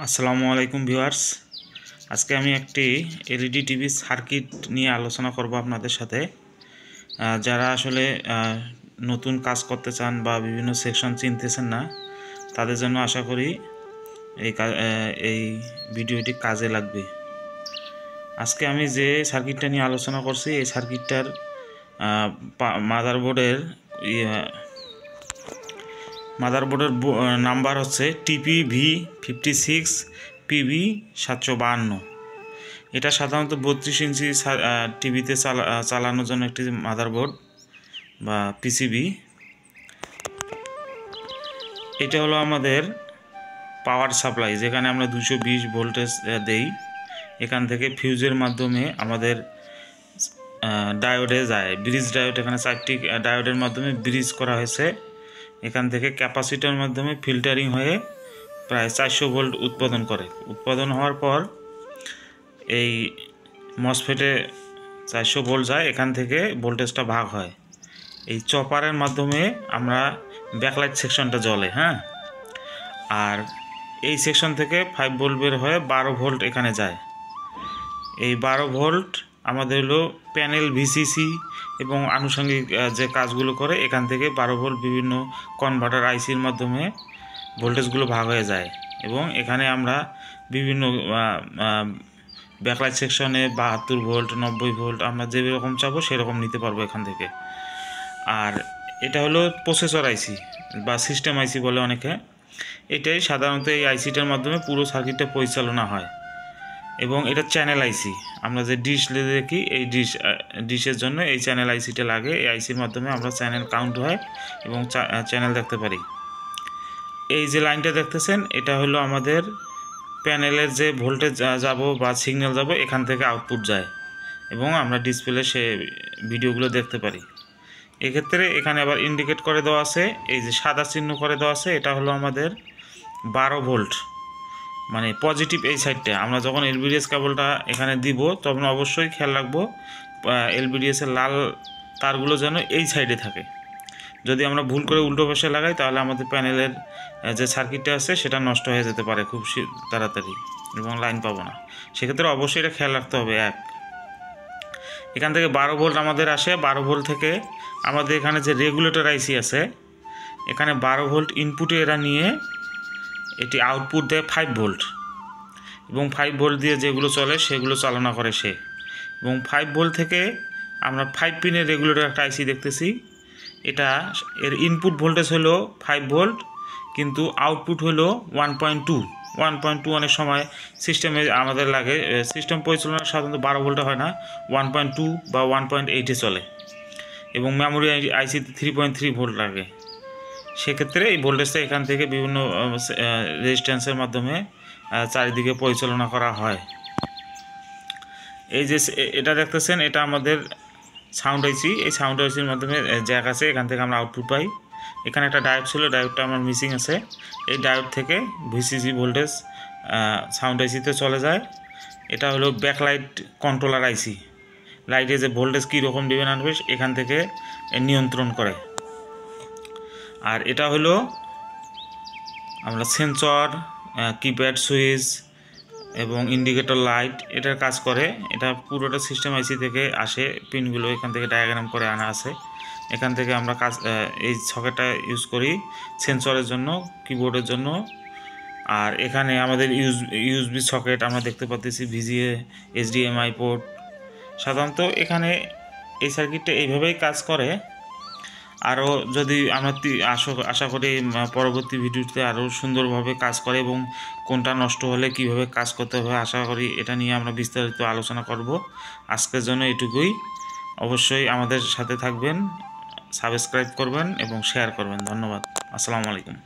আসসালামু আলাইকুম ভিউয়ার্স। আজকে আমি একটি এলইডি টিভি সার্কিট নিয়ে আলোচনা করব আপনাদের সাথে। যারা আসলে নতুন কাজ করতে চান বা বিভিন্ন সেকশন চিনতেছেন না, তাদের জন্য আশা করি এই ভিডিওটি কাজে লাগবে। আজকে আমি যে সার্কিটটা নিয়ে আলোচনা করছি, এই সার্কিটটার মাদারবোর্ডের নাম্বার হচ্ছে TPV56PB752। এটা সাধারণত 32 ইঞ্চি টিভিতে চালানোর জন্য একটি মাদারবোর্ড বা পিসিবি। এটা হলো আমাদের পাওয়ার সাপ্লাই, যেখানে আমরা 220 ভোল্টেজ দেই। এখান থেকে ফিউজের মাধ্যমে আমাদের ডায়োডে যায়, ব্রিজ ডায়োড। এখানে 4টি ডায়োডের মাধ্যমে ব্রিজ করা হয়েছে। এখান থেকে ক্যাপাসিটার মাধ্যমে ফিল্টারিং হয়ে প্রায় 400 ভোল্ট উৎপাদন হওয়ার পর এই মসফেটে 400 ভোল্ট যায়। এখান থেকে ভোল্টেজটা ভাগ হয়। এই চপারের মাধ্যমে আমরা ব্যাকলাইট সেকশনটা জ্বলে, আর এই সেকশন থেকে 5 ভোল্ট বের হয়ে 12 ভোল্ট এখানে যায়। এই 12 ভোল্ট আমাদের হলো প্যানেল ভিসিসি এবং আনুষঙ্গিক যে কাজগুলো করে, এখান থেকে 12 ভোল্ট বিভিন্ন কনভার্টার আইসির মাধ্যমে ভোল্টেজগুলো ভাগ হয়ে যায়। এবং এখানে আমরা বিভিন্ন ব্যাকলাইট সেকশনে 72 ভোল্ট 90 ভোল্ট আমরা যেরকম চাবো সেরকম নিতে পারবো এখান থেকে। আর এটা হলো প্রসেসর আইসি বা সিস্টেম আইসি বলে অনেকে। এটাই সাধারণত এই আইসিটার মাধ্যমে পুরো সার্কিটটা পরিচালনা হয়। এবং এটা চ্যানেল আইসি, আমরা যে ডিশ দেখি, এই ডিশের জন্য এই চ্যানেল আইসিটা লাগে। এই আইসির মাধ্যমে আমরা চ্যানেল কাউন্ট হয় এবং চ্যানেল দেখতে পারি। এই যে লাইনটা দেখতেছেন, এটা হলো আমাদের প্যানেলের যে ভোল্টেজ যাব বা সিগন্যাল যাব, এখান থেকে আউটপুট যায় এবং আমরা ডিসপ্লে সে ভিডিওগুলো দেখতে পারি। এক্ষেত্রে এখানে আবার ইন্ডিকেট করে দেওয়া আছে, এই যে সাদা চিহ্ন করে দেওয়া আছে, এটা হলো আমাদের 12 ভোল্ট, মানে পজিটিভ এই সাইডটা। আমরা যখন এলবিডিএস কেবলটা এখানে দিব, তখন অবশ্যই খেয়াল রাখবো এলবিডিএসের লাল তারগুলো যেন এই সাইডে থাকে। যদি আমরা ভুল করে উল্টো পাশে লাগাই, তাহলে আমাদের প্যানেলের যে সার্কিটটা আছে সেটা নষ্ট হয়ে যেতে পারে খুব তাড়াতাড়ি এবং লাইন পাবো না। সেক্ষেত্রে অবশ্যই এটা খেয়াল রাখতে হবে। এখান থেকে 12 ভোল্ট আমাদের আসে। 12 ভোল্ট থেকে আমাদের এখানে যে রেগুলেটর আইসি আছে, এখানে 12 ভোল্ট ইনপুটে এরা নিয়ে এটি আউটপুট দেয় 5 ভোল্ট, এবং 5 ভোল্ট দিয়ে যেগুলো চলে সেগুলো চালনা করে সে। এবং 5 ভোল্ট থেকে আমরা 5 পিনের রেগুলেটর একটা আইসি দেখতেছি। এটা এর ইনপুট ভোল্টেজ হলো 5 ভোল্ট, কিন্তু আউটপুট হলো 1.2 অনেক সময় সিস্টেমে আমাদের লাগে। সিস্টেম পরিচালনা সাধারণত 12 ভোল্টে হয় না, 1.2 বা 1.8-এ চলে। এবং মেমোরি আইসিতে 3.3 ভোল্ট লাগে। সেক্ষেত্রে এই ভোল্টেজটা এখান থেকে বিভিন্ন রেজিস্ট্যান্সের মাধ্যমে চারিদিকে পরিচালনা করা হয়। এই যে এটা দেখতেছেন, এটা আমাদের সাউন্ড আইসি। এই সাউন্ড আইসির মাধ্যমে জ্যাক আছে, এখান থেকে আমরা আউটপুট পাই। এখানে একটা ডায়োড ছিল, ডায়োডটা আমার মিসিং আছে। এই ডায়োড থেকে ভিসিসি ভোল্টেজ সাউন্ড আইসিতে চলে যায়। এটা হলো ব্যাকলাইট কন্ট্রোলার আইসি, লাইটে যে ভোল্টেজ কীরকম দিবেন আনবে এখান থেকে নিয়ন্ত্রণ করে। আর এটা হলো আমরা সেন্সর, কিপ্যাড সুইচ এবং ইন্ডিকেটর লাইট এটার কাজ করে। এটা পুরোটা সিস্টেম আইসি থেকে আসে, পিনগুলো এখান থেকে ডায়াগ্রাম করে আনা আছে। এখান থেকে আমরা এই সকেটটা ইউজ করি সেন্সরের জন্য, কিবোর্ডের জন্য। আর এখানে আমাদের ইউএসবি সকেট আমরা দেখতে পাচ্ছি, ভিজিএ, এইচডিএমআই পোর্ট। সাধারণত এখানে এই সার্কিটটা এইভাবেই কাজ করে। আরও যদি আমরা আশা করি পরবর্তী ভিডিওতে আরও সুন্দরভাবে কাজ করে এবং কোনটা নষ্ট হলে কিভাবে কাজ করতে হবে, আশা করি এটা নিয়ে আমরা বিস্তারিত আলোচনা করব। আজকের জন্য এটুকুই। অবশ্যই আমাদের সাথে থাকবেন, সাবস্ক্রাইব করবেন এবং শেয়ার করবেন। ধন্যবাদ। আসসালামু আলাইকুম।